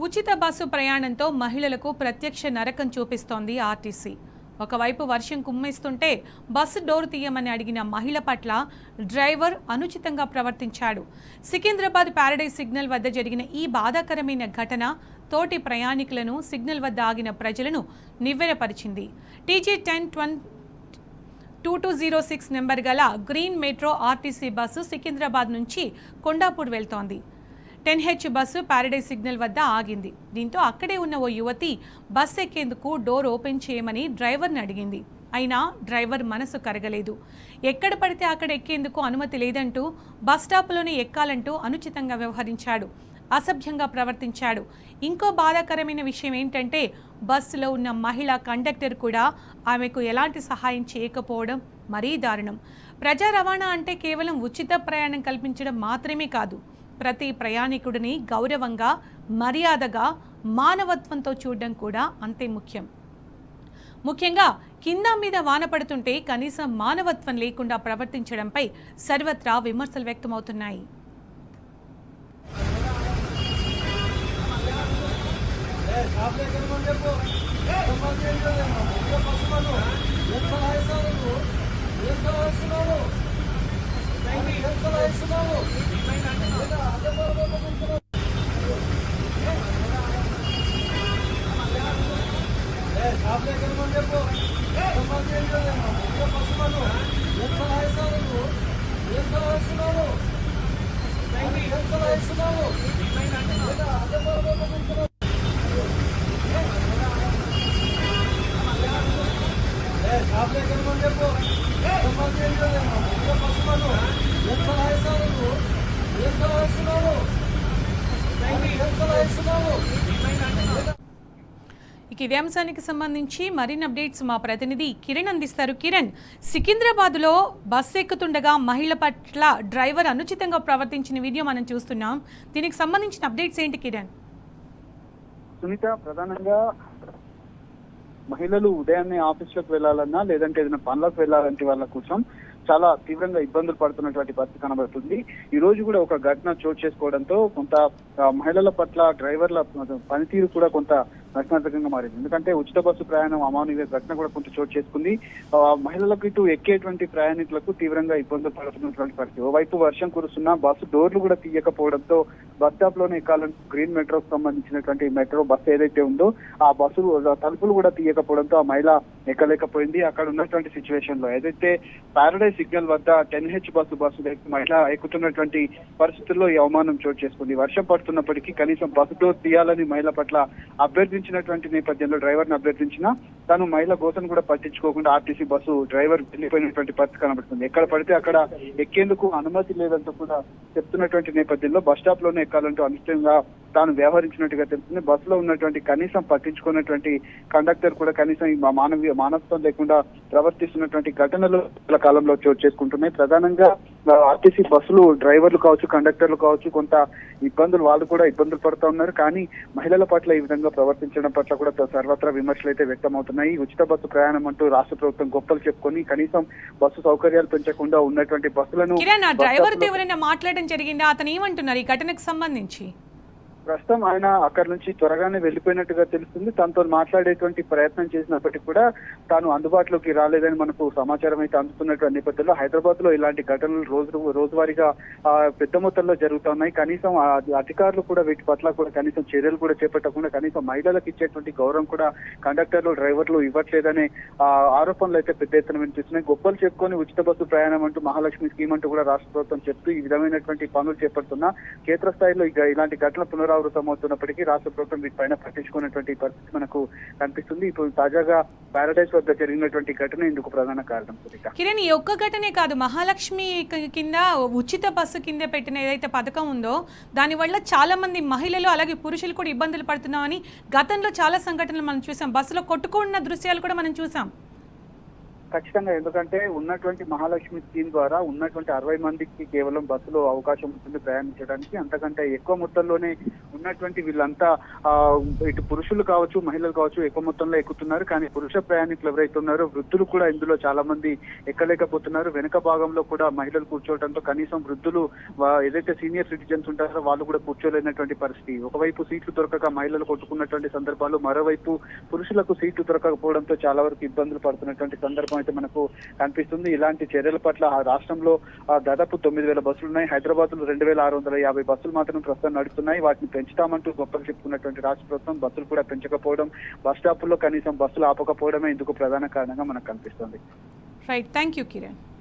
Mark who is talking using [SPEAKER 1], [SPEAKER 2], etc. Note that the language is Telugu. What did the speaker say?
[SPEAKER 1] ఉచిత బస్సు ప్రయాణంతో మహిళలకు ప్రత్యక్ష నరకం చూపిస్తోంది ఆర్టీసీ. ఒకవైపు వర్షం కుమ్మేస్తుంటే బస్సు డోర్ తీయమని అడిగిన మహిళ పట్ల డ్రైవర్ అనుచితంగా ప్రవర్తించాడు. సికింద్రాబాద్ ప్యారడైజ్ సిగ్నల్ వద్ద జరిగిన ఈ బాధాకరమైన ఘటన తోటి ప్రయాణికులను, సిగ్నల్ వద్ద ఆగిన ప్రజలను నివ్వెరపరిచింది. TG102206 నెంబర్ గల green metro RTC bus Secunderabad నుంచి కొండాపూర్ వెళ్తోంది. 10H బస్సు ప్యారడైజ్ సిగ్నల్ వద్ద ఆగింది. దీంతో అక్కడే ఉన్న ఓ యువతి బస్సు ఎక్కేందుకు డోర్ ఓపెన్ చేయమని డ్రైవర్ని అడిగింది. అయినా డ్రైవర్ మనసు కరగలేదు. ఎక్కడ పడితే అక్కడ ఎక్కేందుకు అనుమతి లేదంటూ బస్ స్టాప్లోనే ఎక్కాలంటూ అనుచితంగా వ్యవహరించాడు, అసభ్యంగా ప్రవర్తించాడు. ఇంకో బాధాకరమైన విషయం ఏంటంటే బస్సులో ఉన్న మహిళా కండక్టర్ కూడా ఆమెకు ఎలాంటి సహాయం చేయకపోవడం మరీ దారుణం. ప్రజా రవాణా అంటే కేవలం ఉచిత ప్రయాణం కల్పించడం మాత్రమే కాదు, ప్రతి ప్రయాణికుడిని గౌరవంగా, మర్యాదగా, మానవత్వంతో చూడడం కూడా అంతే ముఖ్యం. ముఖ్యంగా కింద మీద వాన పడుతుంటే కనీసం మానవత్వం లేకుండా ప్రవర్తించడంపై సర్వత్రా విమర్శలు వ్యక్తమవుతున్నాయి. ఇదే అంశానికి సంబంధించి మరిన్ని అప్డేట్స్ మా ప్రతినిధి కిరణ్ అందిస్తారు. కిరణ్, సికింద్రాబాద్లో బస్సు ఎక్కుతుండగా మహిళ పట్ల డ్రైవర్ అనుచితంగా ప్రవర్తించిన వీడియో మనం చూస్తున్నాం. దీనికి సంబంధించిన అప్డేట్స్ ఏంటి కిరణ్?
[SPEAKER 2] సునీత, ప్రధానంగా మహిళలు ఉదయాన్నే ఆఫీస్లోకి వెళ్లాలన్నా లేదంటే ఏదైనా పనులకు వెళ్లాలంటే వాళ్ళ కోసం చాలా తీవ్రంగా ఇబ్బందులు పడుతున్నటువంటి పరిస్థితి కనబడుతుంది. ఈ రోజు కూడా ఒక ఘటన చోటు చేసుకోవడంతో కొంత మహిళల పట్ల డ్రైవర్ల పనితీరు కూడా కొంత ప్రశ్నార్థకంగా మారింది. ఎందుకంటే ఉచిత బస్సు ప్రయాణం అమానవీయ ఘటన కూడా కొంత చోటు చేసుకుంది. మహిళలకు ఇటు ఎక్కేటువంటి ప్రయాణికులకు తీవ్రంగా ఇబ్బందులు పడుతున్నటువంటి పరిస్థితి. ఓవైపు వర్షం కురుస్తున్నా బస్సు డోర్లు కూడా తీయకపోవడంతో బస్ స్టాప్ లోనే ఎక్కాలంటూ గ్రీన్ మెట్రోకు సంబంధించినటువంటి మెట్రో బస్సు ఏదైతే ఉందో ఆ బస్సు తలుపులు కూడా తీయకపోవడంతో ఆ మహిళ ఎక్కలేకపోయింది. అక్కడ ఉన్నటువంటి సిచ్యువేషన్ లో ఏదైతే ప్యారడైజ్ సిగ్నల్ వద్ద 10H బస్సు మహిళ ఎక్కుతున్నటువంటి పరిస్థితుల్లో ఈ అవమానం చోటు చేసుకుంది. వర్షం పడుతున్నప్పటికీ కనీసం బస్సు డోర్ తీయాలని మహిళ పట్ల అభ్యర్థించినటువంటి నేపథ్యంలో డ్రైవర్ని అభ్యర్థించినా తాను మహిళ గోసను కూడా పట్టించుకోకుండా ఆర్టీసీ బస్సు డ్రైవర్ వెళ్లిపోయినటువంటి పరిస్థితి కనబడుతుంది. ఎక్కడ పడితే అక్కడ ఎక్కేందుకు అనుమతి లేదంటూ కూడా చెప్తున్నటువంటి నేపథ్యంలో బస్ స్టాప్ లోనే ఎక్కాలంటూ అనుచితంగా తాను వ్యవహరించినట్టుగా తెలుస్తుంది. బస్సులో ఉన్నటువంటి కనీసం పట్టించుకున్నటువంటి కండక్టర్ కూడా కనీసం మానవత్వం లేకుండా ప్రవర్తిస్తున్నటువంటి ఘటనలు కాలంలో చోటు చేసుకుంటున్నాయి. ప్రధానంగా ఆర్టీసీ బస్సులు డ్రైవర్లు కావచ్చు, కండక్టర్లు కావచ్చు, కొంత వాళ్ళు కూడా ఇబ్బందులు పడుతూ ఉన్నారు. కానీ మహిళల పట్ల ఈ విధంగా ప్రవర్తించడం పట్ల కూడా సర్వత్రా విమర్శలు అయితే వ్యక్తమవుతున్నాయి. ఉచిత బస్సు ప్రయాణం అంటూ రాష్ట్ర ప్రభుత్వం గొప్పలు చెప్పుకొని కనీసం బస్సు సౌకర్యాలు పెంచకుండా ఉన్నటువంటి బస్సులను
[SPEAKER 1] డ్రైవర్ ఎవరైనా మాట్లాడడం జరిగిందా? అతను ఏమంటున్నారు ఈ ఘటనకు సంబంధించి?
[SPEAKER 2] ప్రస్తుతం ఆయన అక్కడి నుంచి త్వరగానే వెళ్లిపోయినట్టుగా తెలుస్తుంది. తనతో మాట్లాడేటువంటి ప్రయత్నం చేసినప్పటికీ కూడా తాను అందుబాటులోకి రాలేదని మనకు సమాచారం అయితే అందుతున్నటువంటి నేపథ్యంలో హైదరాబాద్ లో ఇలాంటి ఘటనలు రోజువారీగా పెద్ద మొత్తంలో జరుగుతున్నాయి. కనీసం అధికారులు కూడా వీటి పట్ల కూడా కనీసం చర్యలు కూడా చేపట్టకుండా కనీసం మహిళలకు ఇచ్చేటువంటి గౌరవం కూడా కండక్టర్లు, డ్రైవర్లు ఇవ్వట్లేదనే ఆరోపణలు అయితే పెద్ద ఎత్తున వినిపిస్తున్నాయి. గొప్పలు చెప్పుకొని ఉచిత బస్సు ప్రయాణం అంటూ మహాలక్ష్మి స్కీమ్ అంటూ కూడా రాష్ట్ర ప్రభుత్వం చెప్తూ ఈ విధమైనటువంటి పనులు చేపడుతున్నా క్షేత్రస్థాయిలో ఇలాంటి ఘటనలు పునరావృతమవుతున్నప్పటికీ రాష్ట్ర ప్రభుత్వం వీటిపైన పట్టించుకున్నటువంటి పరిస్థితి మనకు కనిపిస్తుంది. ఇప్పుడు తాజాగా ప్యారడైజ్ వద్ద జరిగినటువంటి ఘటన ఇందుకు ప్రధాన కారణం.
[SPEAKER 1] కిరణ్, ఈ ఒక్క ఘటనే కాదు, మహాలక్ష్మి కింద ఉచిత బస్సు కింద పెట్టిన ఏదైతే పథకం ఉందో దానివల్ల చాలా మంది మహిళలు అలాగే పురుషులు కూడా ఇబ్బందులు పడుతున్నామని గతంలో చాలా సంఘటనలు మనం చూసాం. బస్సులో కొట్టుకున్న దృశ్యాలు కూడా మనం చూసాం.
[SPEAKER 2] ఖచ్చితంగా, ఎందుకంటే ఉన్నటువంటి మహాలక్ష్మి స్కీమ్ ద్వారా ఉన్నటువంటి 60 మందికి కేవలం బస్సులో అవకాశం ఉంటుంది ప్రయాణించడానికి. అంతకంటే ఎక్కువ మొత్తంలోనే ఉన్నటువంటి వీళ్ళంతా ఇటు పురుషులు కావచ్చు, మహిళలు కావచ్చు ఎక్కువ మొత్తంలో ఎక్కుతున్నారు. కానీ పురుష ప్రయాణికులు ఎవరైతే ఉన్నారో వృద్ధులు కూడా ఇందులో చాలా మంది ఎక్కలేకపోతున్నారు. వెనుక భాగంలో కూడా మహిళలు కూర్చోవడంతో కనీసం వృద్ధులు ఏదైతే సీనియర్ సిటిజన్స్ ఉంటారో వాళ్ళు కూడా కూర్చోలేనటువంటి పరిస్థితి. ఒకవైపు సీట్లు దొరకక మహిళలు కొట్టుకున్నటువంటి సందర్భాలు, మరోవైపు పురుషులకు సీట్లు దొరకకపోవడంతో చాలా వరకు ఇబ్బందులు పడుతున్నటువంటి సందర్భం అయితే మనకు కనిపిస్తుంది. ఇలాంటి చర్యల పట్ల ఆ రాష్ట్రంలో దాదాపు 9,000 బస్సులు ఉన్నాయి. హైదరాబాద్ లో 2,650 బస్సులు మాత్రం ప్రస్తుతం నడుస్తున్నాయి. వాటిని పెంచుతామంటూ గొప్పలు చెప్పుకున్నటువంటి రాష్ట్ర ప్రభుత్వం బస్సులు కూడా పెంచకపోవడం, బస్ స్టాపుల్లో కనీసం బస్సులు ఆపకపోవడమే ఇందుకు ప్రధాన కారణంగా మనకు కనిపిస్తుంది.
[SPEAKER 1] Right, thank you Kiran.